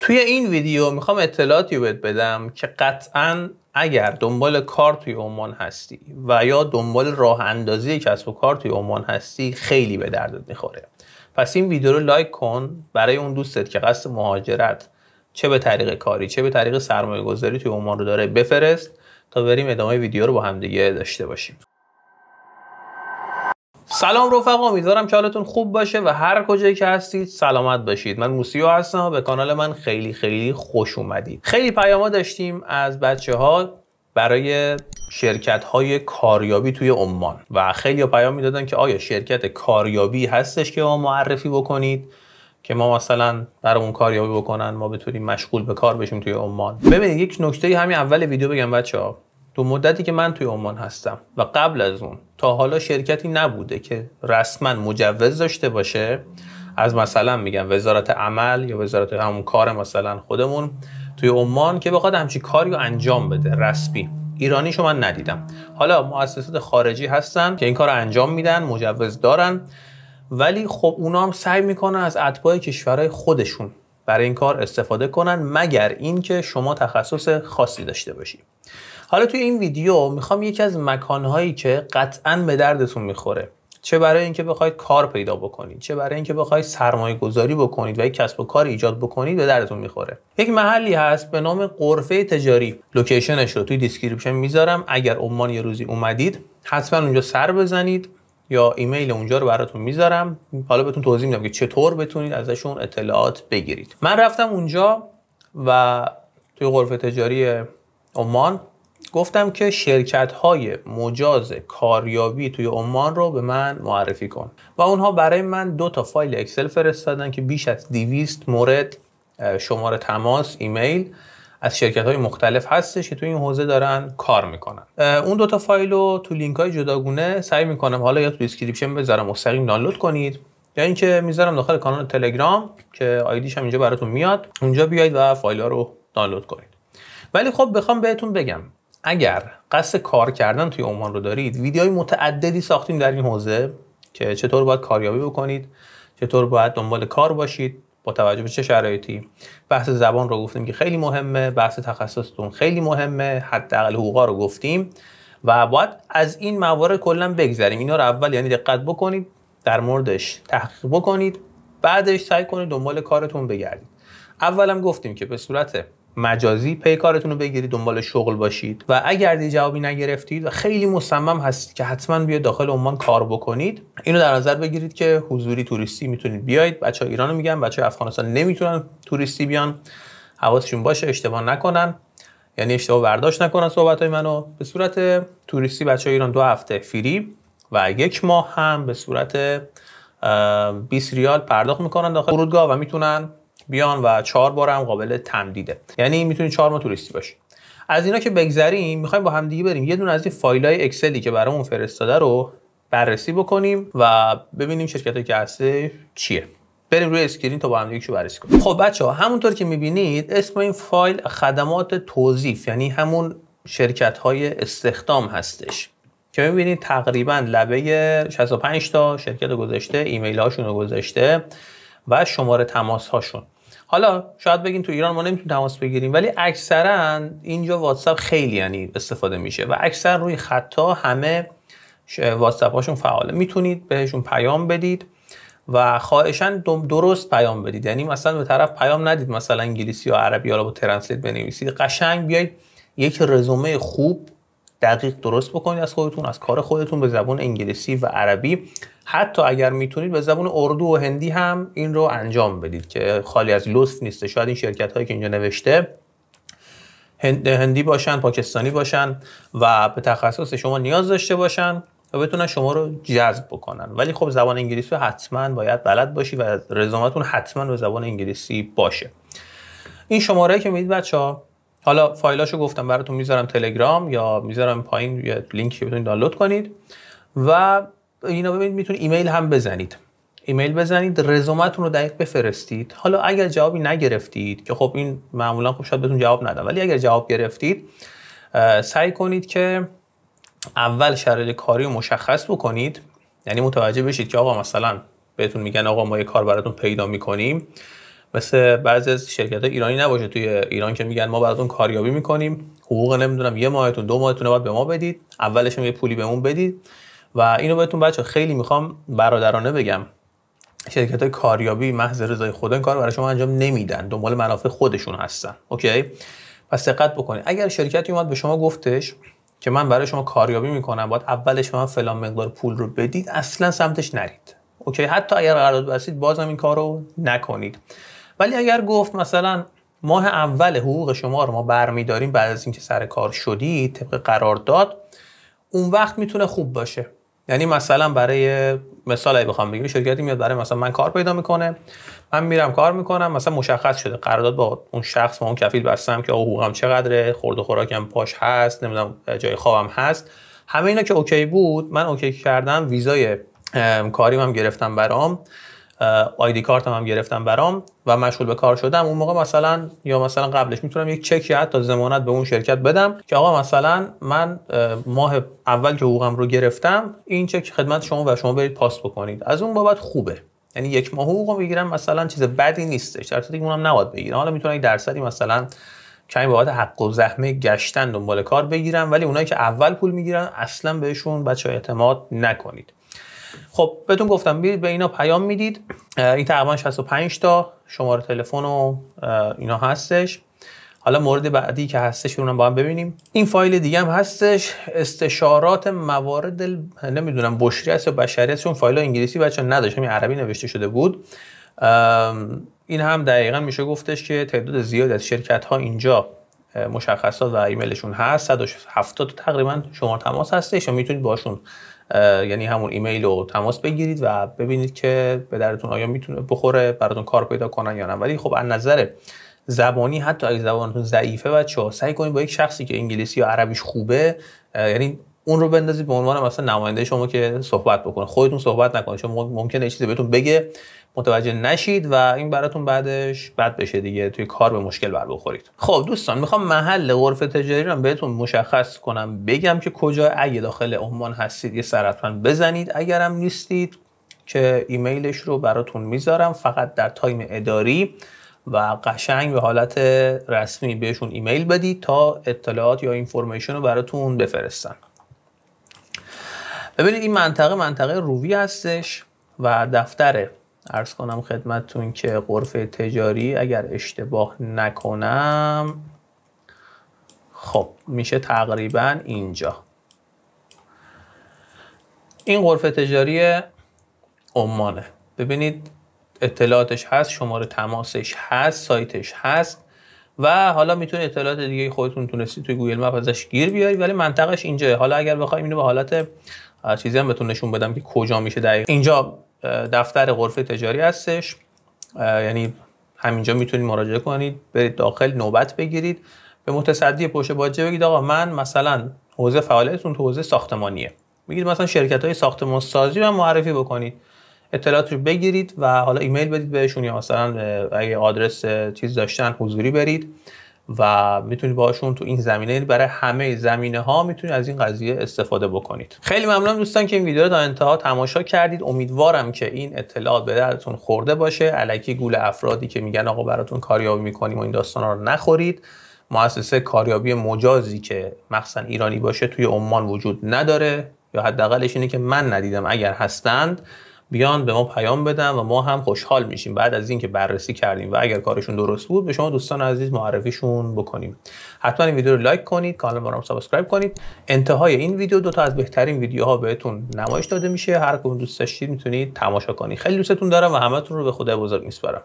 توی این ویدیو میخوام اطلاعاتی بهت بدم که قطعاً اگر دنبال کار توی عمان هستی و یا دنبال راه اندازی کسب و کار توی عمان هستی خیلی به دردت میخوره. پس این ویدیو رو لایک کن برای اون دوستت که قصد مهاجرت چه به طریق کاری چه به طریق سرمایه گذاری توی عمان رو داره بفرست تا بریم ادامه ویدیو رو با هم دیگه داشته باشیم. سلام رفقا، امیدوارم که حالتون خوب باشه و هر کجایی که هستید سلامت باشید. من موسیو هستم و به کانال من خیلی خوش اومدید. خیلی پیاما داشتیم از بچه‌ها برای شرکت‌های کاریابی توی عمان و خیلی پیام میدادن که آیا شرکت کاریابی هستش که ما معرفی بکنید که ما مثلا برامون کاریابی بکنن ما بتونیم مشغول به کار بشیم توی عمان. ببینید یک نکته همین اول ویدیو بگم بچه‌ها، تو مدتی که من توی عمان هستم و قبل از اون تا حالا شرکتی نبوده که رسما مجوز داشته باشه از مثلا میگم وزارت عمل یا وزارت همون کار مثلا خودمون توی عمان که بخواد همچین کاری رو انجام بده رسمی. ایرانیشو من ندیدم. حالا مؤسسات خارجی هستن که این کار رو انجام میدن، مجوز دارن، ولی خب اونا هم سعی میکنن از اتباع کشورهای خودشون برای این کار استفاده کنن مگر اینکه شما تخصص خاصی داشته باشی. حالا توی این ویدیو میخوام یکی از مکانهایی که قطعاً به دردتون میخوره، چه برای اینکه بخواید کار پیدا بکنید چه برای اینکه بخواید سرمایه گذاری بکنید و یک کسب و کار ایجاد بکنید به دردتون میخوره. یک محلی هست به نام غرفه تجاری. لوکیشنش رو توی دیسکریپشن میذارم. اگر عمان یه روزی اومدید حتما اونجا سر بزنید یا ایمیل اونجا رو براتون میذارم. حالا بهتون توضیح میدم که چطور بتونید ازشون اطلاعات بگیرید. من رفتم اونجا و توی غرفه تجاری عمان گفتم که شرکت‌های مجاز کاریابی توی عمان رو به من معرفی کن و اونها برای من 2 تا فایل اکسل فرستادن که بیش از 200 مورد شماره تماس ایمیل از شرکت‌های مختلف هستش که توی این حوزه دارن کار میکنن. اون 2 تا فایل رو تو لینک‌های جداگونه سعی میکنم حالا یا تو دیسکریپشن بذارم مستقیم دانلود کنید یا اینکه میذارم داخل کانال تلگرام که آیدیش هم اینجا براتون میاد، اونجا بیاید و فایل‌ها رو دانلود کنید. ولی خب بخوام بهتون بگم اگر قصد کار کردن توی عمان رو دارید، ویدیوهای متعددی ساختیم در این حوزه که چطور باید کاریابی بکنید، چطور باید دنبال کار باشید با توجه به چه شرایطی. بحث زبان رو گفتیم که خیلی مهمه، بحث تخصصتون خیلی مهمه، حداقل حقوقا رو گفتیم و باید از این موارد کلا بگذریم. اینا رو اول یعنی دقت بکنید، در موردش تحقیق بکنید، بعدش سعی کنید دنبال کارتون بگردید. اولم گفتیم که به صورت مجازی پی کارتون رو بگیرید، دنبال شغل باشید و اگر دی جوابی نگرفتید و خیلی مصمم هستید که حتما بیاید داخل عمان کار بکنید، اینو در نظر بگیرید که حضوری توریستی میتونید بیاید. بچه‌ها ایرانو میگم، بچه‌ها افغانستان نمیتونن توریستی بیان، حواسشون باشه اشتباه نکنن، یعنی اشتباه برداشت نکنن صحبتای منو. به صورت توریستی بچه‌ها ایران 2 هفته فری و 1 ماه هم به صورت 20 ریال پرداخت میکنن داخل فرودگاه و میتونن بیان و 4 بار هم قابل تمدیده، یعنی میتونید 4 ماه توریستی باشید. از اینا که بگذریم میخوایم با هم دیگه بریم یه دونه از این فایلای اکسلی که برامون فرستاده رو بررسی بکنیم و ببینیم شرکتی که هسته چیه. بریم روی اسکرین تا با هم دیگه بررسی کنیم. خب بچه‌ها همونطور که میبینید اسم این فایل خدمات توظیف، یعنی همون شرکت‌های استخدام هستش که میبینید تقریبا لبه 65 تا شرکت گذاشته، ایمیل هاشون رو گذاشته و شماره تماس هاشون. حالا شاید بگین تو ایران ما نمیتونیم تماس بگیریم، ولی اکثرا اینجا واتساپ خیلی یعنی استفاده میشه و اکثر روی خطا همه واتساپ هاشون فعاله. میتونید بهشون پیام بدید و خواهشاً درست پیام بدید، یعنی مثلا به طرف پیام ندید مثلا انگلیسی یا عربی حالا با ترنسلیت بنویسید. قشنگ بیاید یک رزومه خوب دقیق درست بکنید از خودتون، از کار خودتون به زبان انگلیسی و عربی، حتی اگر میتونید به زبان اردو و هندی هم این رو انجام بدید که خالی از لطف نیست. شاید این شرکت هایی که اینجا نوشته هندی باشن، پاکستانی باشن و به تخصص شما نیاز داشته باشن و بتونن شما رو جذب بکنن، ولی خب زبان انگلیسی حتما باید بلد باشی و رزومتون حتما به زبان انگلیسی باشه. این شماره که میدید بچه‌ها، حالا فایلاشو گفتم براتون میذارم تلگرام یا میذارم پایین یه لینکی که بتونید دانلود کنید و اینا ببینید. میتونید ایمیل هم بزنید، ایمیل بزنید، رزومتون رو دقیق بفرستید. حالا اگر جوابی نگرفتید که خب این معمولا خب شاید بهتون جواب ندن، ولی اگر جواب گرفتید سعی کنید که اول شرایط کاری رو مشخص بکنید، یعنی متوجه بشید که آقا مثلا بهتون میگن آقا ما یه کار براتون پیدا میکنیم، مثل بعضی از شرکت‌های ایرانی نباشه توی ایران که میگن ما براتون کاریابی میکنیم، حقوق نمیدونم 1 ماهتون 2 ماهتون باید به ما بدید، اولش یه پولی بهمون بدید. و اینو بهتون بچه خیلی میخوام برادرانه بگم، شرکت‌های کاریابی محض رضای خدا این کارو برای شما انجام نمیدن، دنبال منافع خودشون هستن. اوکی؟ پس دقت بکنید. اگر شرکتی اومد به شما گفتش که من برای شما کاریابی میکنم، باید اولش به من فلان مقدار پول رو بدید، اصلا سمتش نرید. اوکی؟ حتی اگر قرارداد بستید بازم این کارو نکنید. ولی اگر گفت مثلا ماه اول حقوق شما رو ما برمی‌داریم بعد از اینکه سر کار شدید طبق قرارداد، اون وقت میتونه خوب باشه. یعنی مثلا برای مثال اگه بخوام بگم، شرکتی میاد برای مثلا من کار پیدا میکنه، من میرم کار میکنم، مثلا مشخص شده قرارداد با اون شخص، با اون کفیل بستم که حقوقم چقدره، خورد و خوراکم پاش هست، نمیدونم جای خوابم هست، همه اینا که اوکی بود، من اوکی کردم، ویزای کاریم هم گرفتم برام، آیدی کارتم هم گرفتم برام و مشغول به کار شدم. اون موقع مثلا یا مثلا قبلش میتونم یک چک یا حتی ضمانت به اون شرکت بدم که آقا مثلا من ماه اول که حقوقم رو گرفتم، این چک خدمت شما و شما برید پاس بکنید. از اون بابت خوبه، یعنی 1 ماه حقوقو بگیرم مثلا چیز بدی نیستش، در صورتی که اونم نباید بگیرم. حالا میتونن یک درصدی مثلا کمی بابت حق و زحمه گشتن دنبال کار بگیرم، ولی اونایی که اول پول میگیرن اصلا بهشون بچه‌ها اعتماد نکنید. خب بهتون گفتم برید به اینا پیام میدید. این تقریبا 65 تا شماره تلفن و اینا هستش. حالا مورد بعدی که هستش رو اونم با هم ببینیم. این فایل دیگه هم هستش، استشارات موارد نمیدونم بشری است یا بشری است، چون فایل انگلیسی بچه‌ها نداشت، همین عربی نوشته شده بود. این هم دقیقاً میشه گفتش که تعداد زیادی از شرکت ها اینجا مشخصات و ایمیلشون هست، 170 تقریبا شماره تماس هستش و میتونید باشون یعنی همون ایمیل رو تماس بگیرید و ببینید که به درتون آیا میتونه بخوره، براتون کار پیدا کنن یا نه. ولی خب از نظر زبانی حتی اگه زبانتون ضعیفه بچه‌ها سعی کنید با یک شخصی که انگلیسی یا عربیش خوبه، یعنی اون رو بندازید به عنوان مثلا نماینده شما که صحبت بکنه، خودتون صحبت نکنید، چون ممکنه یه چیزی بهتون بگه متوجه نشید و این براتون بعدش بد بشه دیگه، توی کار به مشکل بر بخورید. خب دوستان، میخوام محل غرفه تجاری رو بهتون مشخص کنم، بگم که کجا. اگه داخل عمان هستید یه سر حتما بزنید، اگرم نیستید که ایمیلش رو براتون میذارم، فقط در تایم اداری و قشنگ به حالت رسمی بهشون ایمیل بدید تا اطلاعات یا اینفورمیشن رو براتون بفرستن. ببینید این منطقه رووی هستش و دفتر، عرض کنم خدمتتون که غرفه تجاری اگر اشتباه نکنم خب میشه تقریبا اینجا. این غرفه تجاری عمانه، ببینید اطلاعاتش هست، شماره تماسش هست، سایتش هست و حالا میتونید اطلاعات دیگه خودتون تونستید توی گوگل مپ ازش گیر بیارید، ولی منطقش اینجاست. حالا اگر بخوایم اینو به حالت چیزی هم بهتون نشون بدم که کجا میشه دقیق، اینجا دفتر غرفه تجاری هستش، یعنی همینجا میتونید مراجعه کنید، برید داخل نوبت بگیرید، به متصدی پشت باجه بگید آقا من مثلا حوزه فعالیتتون تو حوزه ساختمانیه، بگید مثلا شرکت‌های ساختمان سازی رو معرفی بکنید، اطلاعات رو بگیرید و حالا ایمیل بدید بهشون، یا مثلا اگه آدرس چیز داشتن حضوری برید و میتونید باشون تو این زمینه، برای همه زمینه ها میتونید از این قضیه استفاده بکنید. خیلی ممنونم دوستان که این ویدیو رو تا انتها تماشا کردید. امیدوارم که این اطلاعات به دردتون خورده باشه. الکی گول افرادی که میگن آقا براتون کاریابی میکنیم و این داستانا رو نخورید. مؤسسه کاریابی مجازی که مخصوصا ایرانی باشه توی عمان وجود نداره، یا حداقلش اینه که من ندیدم. اگر هستند بیان به ما پیام بدن و ما هم خوشحال میشیم بعد از اینکه بررسی کردیم و اگر کارشون درست بود به شما دوستان عزیز معرفیشون بکنیم. حتما این ویدیو رو لایک کنید، کانال ما رو سابسکرایب کنید. انتهای این ویدیو 2 تا از بهترین ویدیوها بهتون نمایش داده میشه، هر کدوم دوست داشتید میتونید تماشا کنید. خیلی دوستتون دارم و همتون رو به خدای بزرگ میسپارم.